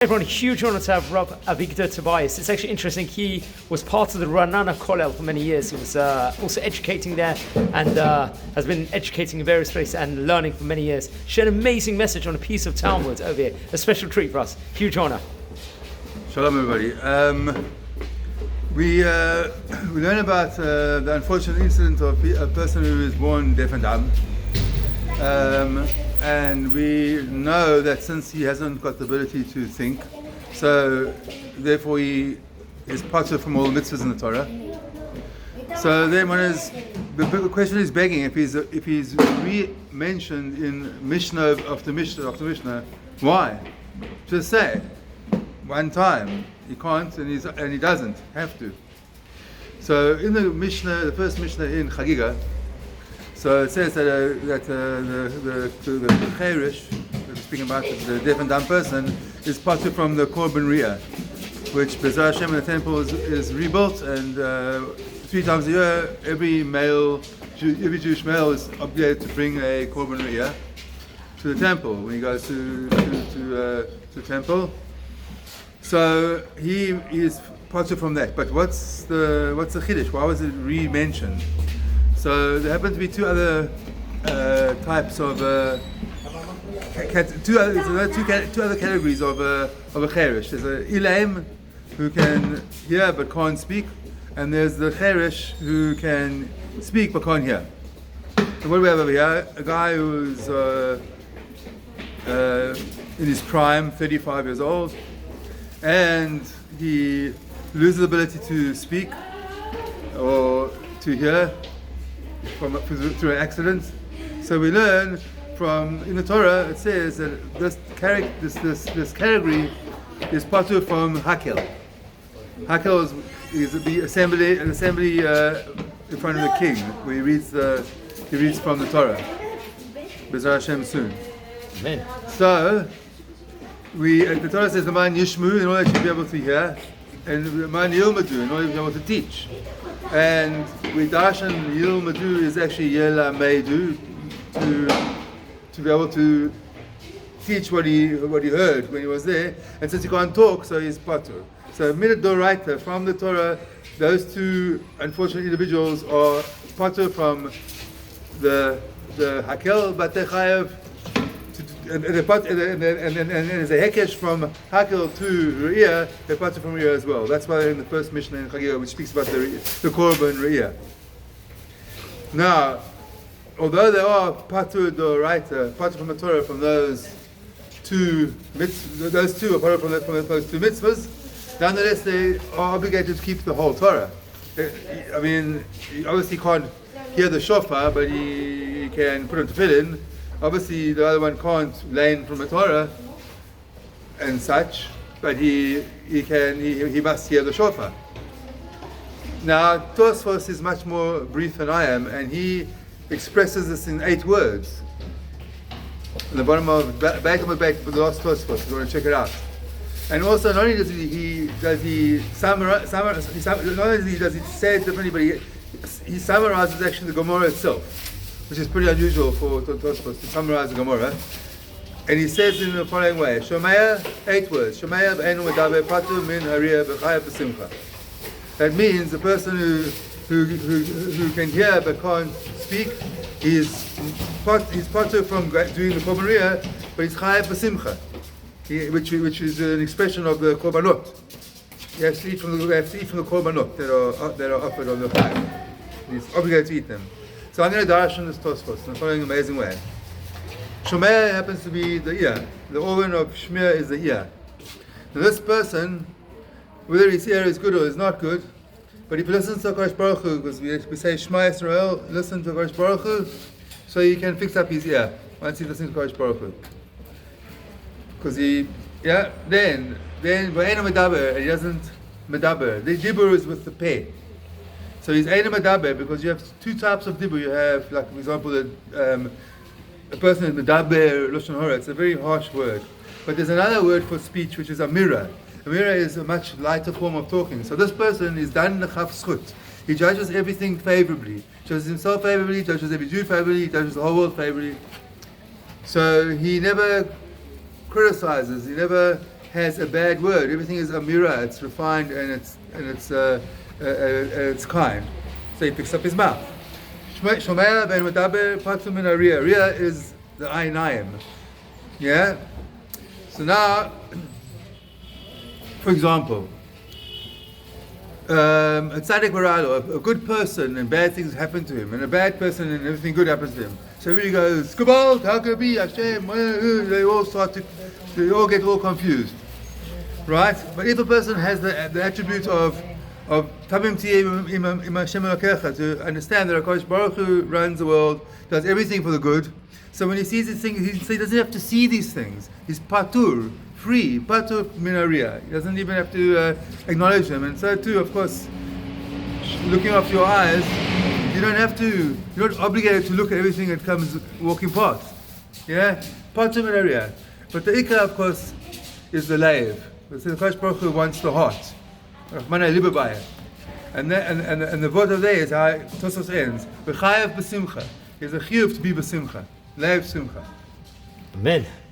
Everyone, huge honor to have Rabbi Avigdor Tobias. It's actually interesting. He was part of the Raanana Kollel for many years. He was also educating there and has been educating in various places and learning for many years. Shared an amazing message on a piece of Talmud over here. A special treat for us. Huge honor. Shalom, everybody. We learn about the unfortunate incident of a person who is born deaf and dumb. And we know that since he hasn't got the ability to think, so therefore he is parted from all the mitzvahs in the Torah. So then the question is begging, if he's re-mentioned in Mishnah after Mishnah, why? Just say one time. He can't, and he doesn't have to. So in the Mishnah, the first Mishnah in Chagiga, so it says that the Cherish, speaking about the deaf and dumb person, is parted from the Korban Riyah, which B'ezras Hashem in the temple is rebuilt, and 3 times a year, every Jewish male is obligated to bring a Korban Riyah to the temple when he goes to the temple. So he is parted from that. But what's the Chiddush? Why was it re-mentioned? So there happen to be two other types of two other categories of a cherish. There's a ilaim who can hear but can't speak, and there's the cherish who can speak but can't hear. So what do we have over here? A guy who's in his prime, 35 years old, and he loses the ability to speak or to hear through an accident. So we learn from in the Torah, it says that this category is parted from Hakel. Hakel is the assembly in front of the king, where he reads from the Torah. B'ezras Hashem soon. Amen. So the Torah says the man yishmu in order to be able to hear, and the man yilmadu in order to be able to teach. And with darshan yilmadu is actually yela meidu, to be able to teach what he heard when he was there. And since he can't talk, so he's patur. So minute doraita from the Torah, those two unfortunate individuals are patur from the hakel, but they chayav. And there's a hekesh from Hakel to Re'iyah, they're parted from Re'iyah as well. That's why in the first Mishnah in Chagiga, which speaks about the Korban Re'iyah. Now, although there are Patur Doraita, Patur from the Torah from those two are parted from those two mitzvahs, nonetheless they are obligated to keep the whole Torah. I mean, he obviously can't hear the shofar, but he can put on tefillin. Obviously, the other one can't learn from the Torah and such, but he must hear the shofar. Now, Tosfos is much more brief than I am, and he expresses this in 8 words. On the bottom of back for the last Tosfos, if you want to check it out. And also, not only does he summarize, not only does he say it differently, but he summarizes actually the Gemara itself, which is pretty unusual for Tosfos to summarize the Gemara. And he says in the following way: Shomaya, 8 words. Shomaya b'enu medaber patu min hariyah b'chaya b'simcha. That means the person who can hear but can't speak, he's patu from doing the Korban Riyah, but he's chaya b'simcha, which is an expression of the korbanot. He has to eat from the korbanot that are offered on the chaya. He's obligated to eat them. So I'm going to darshan this Tosfos in the following amazing way. Shomea happens to be the ear. The organ of Shmiya is the ear. Now this person, whether his ear is good or is not good, but if he listens to HaKadosh Baruch Hu, because we say Shema Yisrael, listen to HaKadosh Baruch Hu, so he can fix up his ear once he listens to HaKadosh Baruch Hu. Because then V'enu medaber, and he doesn't medaber. The dibur is with the peh. So he's Eina Medaber, because you have 2 types of dibur. You have, like, for example, a person is Medaber Lashon Hara. It's a very harsh word. But there's another word for speech, which is Amira. Amira is a much lighter form of talking. So this person is Dan Nechaf Schut. He judges everything favorably. Judges himself favorably, judges every Jew favorably, judges the whole world favorably. So he never criticizes, he never has a bad word. Everything is amira. It's refined and it's kind. So he picks up his mouth. Shomea ben medaber patu min haria. Ria is the einayim. Yeah. So now, for example, a tzaddik baralo, a good person, and bad things happen to him, and a bad person and everything good happens to him. So everybody goes, Kabalt, how can it be? Hashem, they all get all confused. Right? But if a person has the attribute of Tamim Tiyeh Im Hashem Elokecha, to understand that HaKadosh Baruch Hu runs the world, does everything for the good. So when he sees these things, he doesn't have to see these things. He's patur, free, patur minaria. He doesn't even have to acknowledge them. And so too, of course, looking after your eyes, you're not obligated to look at everything that comes walking past. Yeah? Patur minaria. But the ikar, of course, is the leiv. The HaKadosh Baruch Hu wants the heart. Rahmana libabaya. And the word of there is how Tosos ends. B'chayav b'simcha. There's a chiyuv to be b'simcha. Leiv simcha. Amen.